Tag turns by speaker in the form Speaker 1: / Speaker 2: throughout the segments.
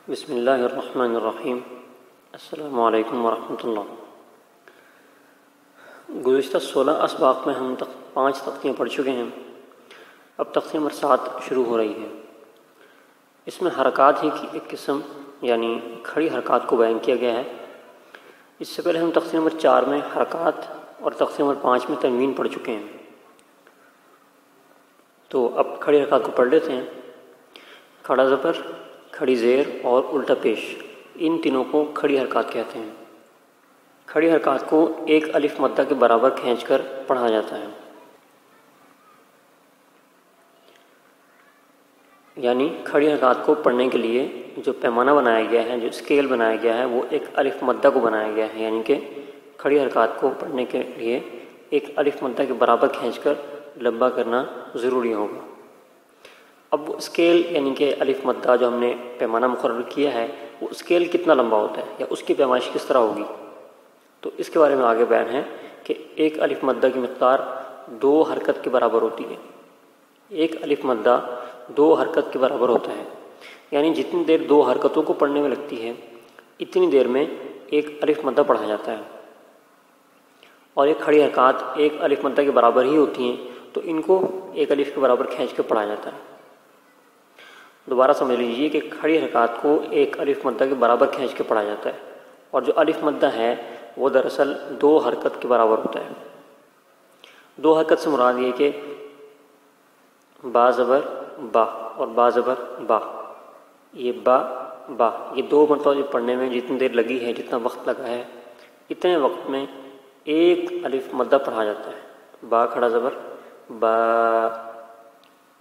Speaker 1: بسم اللہ الرحمن الرحیم۔ السلام علیکم ورحمۃ اللہ۔ گزشتہ 16 اسباق میں ہم 5 تختیاں پڑھ چکے ہیں۔ اب تختیہ نمبر 7 شروع ہو رہی ہے۔ اس میں حرکات ہی کی ایک قسم یعنی کھڑی حرکات کو بیان کیا گیا ہے۔ اس سے پہلے ہم تختیہ نمبر 4 میں حرکات اور تختیہ نمبر 5 میں تنوین پڑھ چکے ہیں۔ تو اب کھڑی حرکات کو پڑھ لیتے ہیں۔ کھڑا زبر، کھڑی زیر اور الٹا پیش، ان تینوں کو کھڑی حرکات کہتے ہیں۔ کھڑی حرکات کو ایک الف مدہ کے برابر کھینچ کر پڑھا جاتا ہے، یعنی کھڑی حرکات کو پڑھنے کے لیے جو پیمانہ بنایا گیا ہے، جو اسکیل بنایا گیا ہے، وہ ایک الف مدہ کو بنایا گیا ہے، یعنی کہ کھڑی حرکات کو پڑھنے کے لیے ایک الف مدہ کے برابر کھینچ کر لمبا کرنا ضروری ہوگا۔ اب وہ اسکیل یعنی کہ الف مدہ جو ہم نے پیمانہ مقرر کیا ہے، وہ اسکیل کتنا لمبا ہوتا ہے یا اس کی پیمائش کس طرح ہوگی، تو اس کے بارے میں آگے بیان ہے کہ ایک الف مدہ کی مقدار 2 حرکت کے برابر ہوتی ہے۔ ایک الف مدہ 2 حرکت کے برابر ہوتا ہے، یعنی جتنی دیر 2 حرکتوں کو پڑھنے میں لگتی ہے اتنی دیر میں ایک الف مدہ پڑھا جاتا ہے۔ اور یہ کھڑی حرکات ایک الف مدہ کے برابر ہی ہوتی ہیں، تو ان کو ایک الف کے برابر کھینچ کے پڑھا جاتا ہے۔ دوبارہ سمجھ لیجیے کہ کھڑی حرکات کو ایک الف مدہ کے برابر کھینچ کے پڑھا جاتا ہے، اور جو الف مدہ ہے وہ دراصل 2 حرکت کے برابر ہوتا ہے۔ 2 حرکت سے مراد یہ کہ با زبر با اور با زبر با، یہ با با، یہ 2 مرتبہ جو پڑھنے میں جتنی دیر لگی ہے، جتنا وقت لگا ہے، اتنے وقت میں ایک الف مدہ پڑھا جاتا ہے۔ با کھڑا زبر با،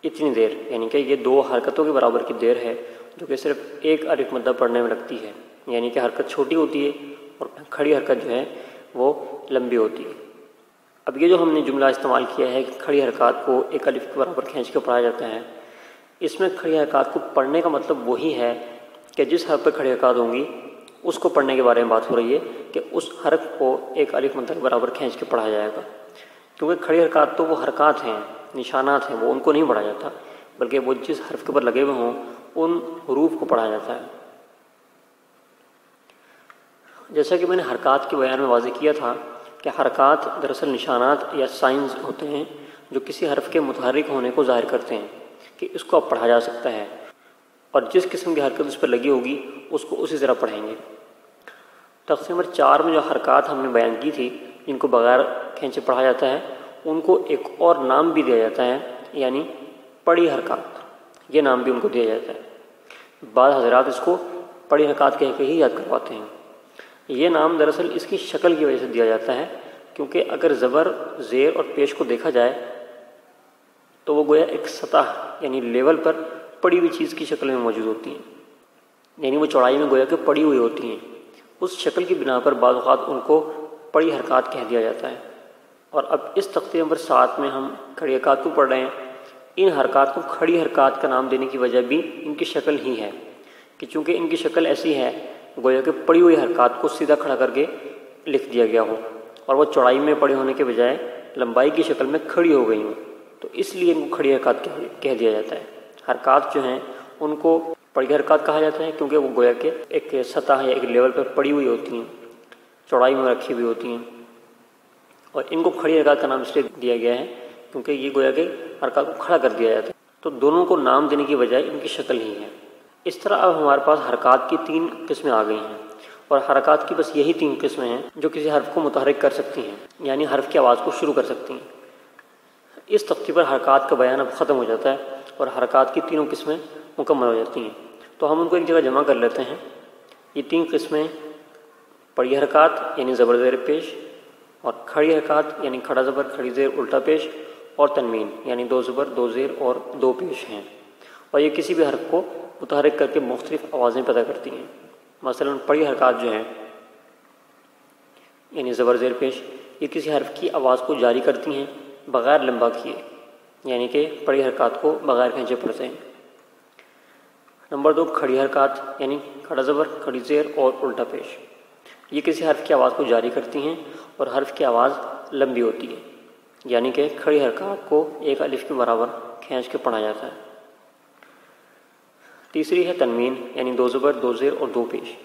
Speaker 1: اتنی دیر، یعنی کہ یہ 2 حرکتوں کے برابر کی دیر ہے جو کہ صرف ایک الف مدہ پڑھنے میں لگتی ہے، یعنی کہ حرکت چھوٹی ہوتی ہے اور کھڑی حرکت جو ہے وہ لمبی ہوتی ہے۔ اب یہ جو ہم نے جملہ استعمال کیا ہے کہ کھڑی حرکات کو ایک الف کے برابر کھینچ کے پڑھا جاتا ہے، اس میں کھڑی حرکات کو پڑھنے کا مطلب وہی ہے کہ جس حرف پہ کھڑی حرکات ہوں گی اس کو پڑھنے کے بارے میں بات ہو رہی ہے کہ اس حرف کو ایک الف مدہ کے برابر کھینچ کے پڑھا جائے گا، کیونکہ کھڑی حرکات تو وہ حرکات ہیں، نشانات ہیں، وہ ان کو نہیں پڑھا جاتا، بلکہ وہ جس حرف کے اوپر لگے ہوئے ہوں ان حروف کو پڑھا جاتا ہے۔ جیسا کہ میں نے حرکات کے بیان میں واضح کیا تھا کہ حرکات دراصل نشانات یا سائنز ہوتے ہیں جو کسی حرف کے متحرک ہونے کو ظاہر کرتے ہیں کہ اس کو اب پڑھا جا سکتا ہے، اور جس قسم کی حرکت اس پر لگی ہوگی اس کو اسی طرح پڑھیں گے۔ تختیہ نمبر 4 میں جو حرکات ہم نے بیان کی تھی جن کو بغیر کھینچے پڑھا جاتا ہے، ان کو ایک اور نام بھی دیا جاتا ہے، یعنی پڑی حرکات، یہ نام بھی ان کو دیا جاتا ہے۔ بعض حضرات اس کو پڑی حرکات کہہ کے ہی یاد کرواتے ہیں۔ یہ نام دراصل اس کی شکل کی وجہ سے دیا جاتا ہے، کیونکہ اگر زبر، زیر اور پیش کو دیکھا جائے تو وہ گویا ایک سطح یعنی لیول پر پڑی ہوئی چیز کی شکل میں موجود ہوتی ہیں، یعنی وہ چوڑائی میں گویا کہ پڑی ہوئی ہوتی ہیں۔ اس شکل کی بنا پر بعض اوقات ان کو پڑی حرکات کہہ دیا جاتا ہے۔ اور اب اس تختیہ نمبر 7 میں ہم کھڑی حرکات کو پڑھ رہے ہیں۔ ان حرکات کو کھڑی حرکات کا نام دینے کی وجہ بھی ان کی شکل ہی ہے کہ چونکہ ان کی شکل ایسی ہے گویا کہ پڑی ہوئی حرکات کو سیدھا کھڑا کر کے لکھ دیا گیا ہو، اور وہ چوڑائی میں پڑے ہونے کے بجائے لمبائی کی شکل میں کھڑی ہو گئی ہوں، تو اس لیے ان کو کھڑی حرکات کہہ دیا جاتا ہے۔ حرکات جو ہیں ان کو پڑی حرکات کہا جاتا ہے کیونکہ وہ گویا کہ ایک سطح یا ایک لیول پر پڑی ہوئی ہوتی ہیں، چوڑائی میں رکھی ہوئی ہوتی ہیں، اور ان کو کھڑی حرکات کا نام اس لیے دیا گیا ہے کیونکہ یہ گویا کہ حرکات کو کھڑا کر دیا جاتا ہے۔ تو دونوں کو نام دینے کی بجائے ان کی شکل ہی ہے۔ اس طرح اب ہمارے پاس حرکات کی 3 قسمیں آ گئی ہیں، اور حرکات کی بس یہی 3 قسمیں ہیں جو کسی حرف کو متحرک کر سکتی ہیں، یعنی حرف کی آواز کو شروع کر سکتی ہیں۔ اس تختی پر حرکات کا بیان اب ختم ہو جاتا ہے اور حرکات کی 3 قسمیں مکمل ہو جاتی ہیں، تو ہم ان کو ایک جگہ جمع کر لیتے ہیں۔ یہ 3 قسمیں پڑی حرکات یعنی زبر زیر پیش، اور کھڑی حرکات یعنی کھڑا زبر کھڑی زیر الٹا پیش، اور تنوین یعنی 2 زبر 2 زیر اور 2 پیش ہیں، اور یہ کسی بھی حرف کو متحرک کر کے مختلف آوازیں پیدا کرتی ہیں۔ مثلا پڑی حرکات جو ہیں یعنی زبر زیر پیش، یہ کسی حرف کی آواز کو جاری کرتی ہیں بغیر لمبا کیے، یعنی کہ پڑی حرکات کو بغیر کھینچے پڑھتے ہیں۔ نمبر 2 کھڑی حرکات یعنی کھڑا زبر کھڑی زیر اور الٹا پیش، یہ کسی حرف کی آواز کو جاری کرتی ہیں اور حرف کی آواز لمبی ہوتی ہے، یعنی کہ کھڑی حرکات کو ایک الف کے برابر کھینچ کے پڑھا جاتا ہے۔ تیسری ہے تنوین، یعنی 2 زبر 2 زیر اور 2 پیش۔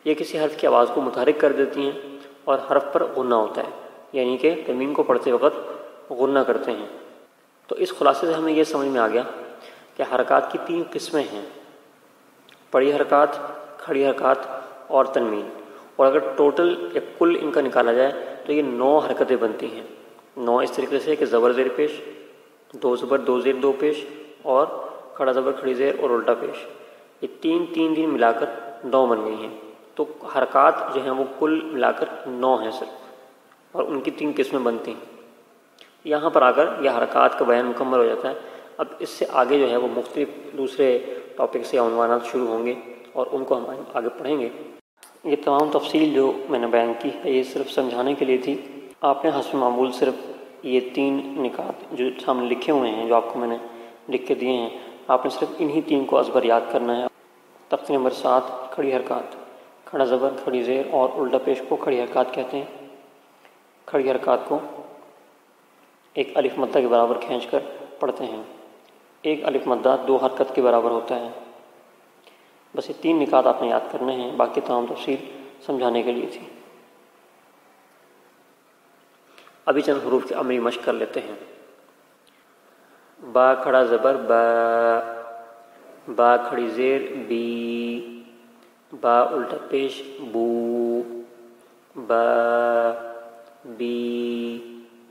Speaker 1: یہ کسی حرف کی آواز کو متحرک کر دیتی ہیں اور حرف پر غنہ ہوتا ہے، یعنی کہ تنوین کو پڑھتے وقت غنہ کرتے ہیں۔ تو اس خلاصے سے ہمیں یہ سمجھ میں آ گیا کہ حرکات کی 3 قسمیں ہیں: پڑھی حرکات، کھڑی حرکات اور تنوین۔ اور اگر ٹوٹل یا کل ان کا نکالا جائے تو یہ 9 حرکتیں بنتی ہیں۔ 9 اس طریقے سے کہ زبر زیر پیش، 2 زبر 2 زیر 2 پیش، اور کھڑا زبر کھڑی زیر اور الٹا پیش۔ یہ تین ملا کر 9 بن گئی ہیں۔ تو حرکات جو ہیں وہ کل ملا کر 9 ہیں صرف، اور ان کی 3 قسمیں بنتی ہیں۔ یہاں پر آ کر یہ حرکات کا بیان مکمل ہو جاتا ہے۔ اب اس سے آگے جو ہے وہ مختلف دوسرے ٹاپکس یا عنوانات شروع ہوں گے اور ان کو ہم آگے پڑھیں گے۔ یہ تمام تفصیل جو میں نے بیان کی ہے یہ صرف سمجھانے کے لیے تھی۔ آپ نے حسب معمول صرف یہ 3 نکات جو سامنے لکھے ہوئے ہیں، جو آپ کو میں نے لکھ کے دیے ہیں، آپ نے صرف انہی 3 کو ازبر یاد کرنا ہے۔ تختی نمبر 7 کھڑی حرکات، کھڑا زبر کھڑی زیر اور الٹا پیش کو کھڑی حرکات کہتے ہیں۔ کھڑی حرکات کو ایک الف مدہ کے برابر کھینچ کر پڑھتے ہیں۔ ایک الف مدہ 2 حرکت کے برابر ہوتا ہے۔ بس یہ 3 نکات آپ نے یاد کرنے ہیں، باقی تمام تفصیل سمجھانے کے لیے تھی۔ ابھی چند حروف کی عملی مشق کر لیتے ہیں۔ با کھڑا زبر با، با کھڑی زیر بی، با الٹا پیش بو، با بی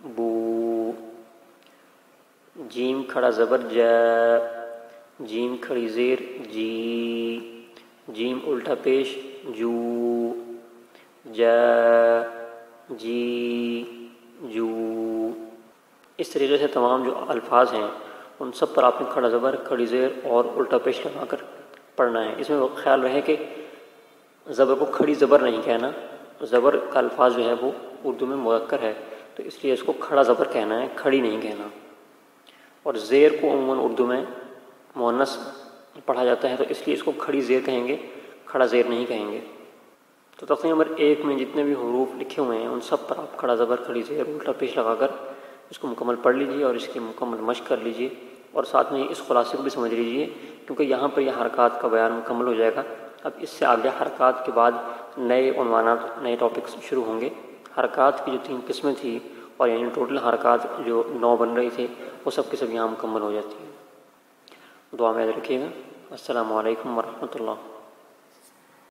Speaker 1: بو۔ جیم کھڑا زبر جا، جیم کھڑی زیر جی، جیم الٹا پیش جو، جا جی جو۔ اس طریقے سے تمام جو الفاظ ہیں ان سب پر آپ نے کھڑا زبر کھڑی زیر اور الٹا پیش لگا کر پڑھنا ہے۔ اس میں خیال رہے کہ زبر کو کھڑی زبر نہیں کہنا۔ زبر کا الفاظ جو ہے وہ اردو میں مذکر ہے، تو اس لیے اس کو کھڑا زبر کہنا ہے، کھڑی نہیں کہنا۔ اور زیر کو عموماً اردو میں مؤنث پڑھا جاتا ہے، تو اس لیے اس کو کھڑی زیر کہیں گے، کھڑا زیر نہیں کہیں گے۔ تو تختی نمبر 1 میں جتنے بھی حروف لکھے ہوئے ہیں ان سب پر آپ کھڑا زبر کھڑی زیر الٹا پیش لگا کر اس کو مکمل پڑھ لیجئے اور اس کی مکمل مشق کر لیجئے، اور ساتھ میں اس خلاصے کو بھی سمجھ لیجئے، کیونکہ یہاں پر یہ حرکات کا بیان مکمل ہو جائے گا۔ اب اس سے آگے حرکات کے بعد نئے عنوانات، نئے ٹاپکس شروع ہوں گے۔ حرکات کی جو 3 قسمیں تھیں، اور یعنی ٹوٹل حرکات جو 9 بن رہی تھے، وہ سب کی سب یہاں مکمل ہو جاتی ہیں۔ دعا میں یاد رکھیے گا۔ السلام علیکم ورحمۃ اللہ۔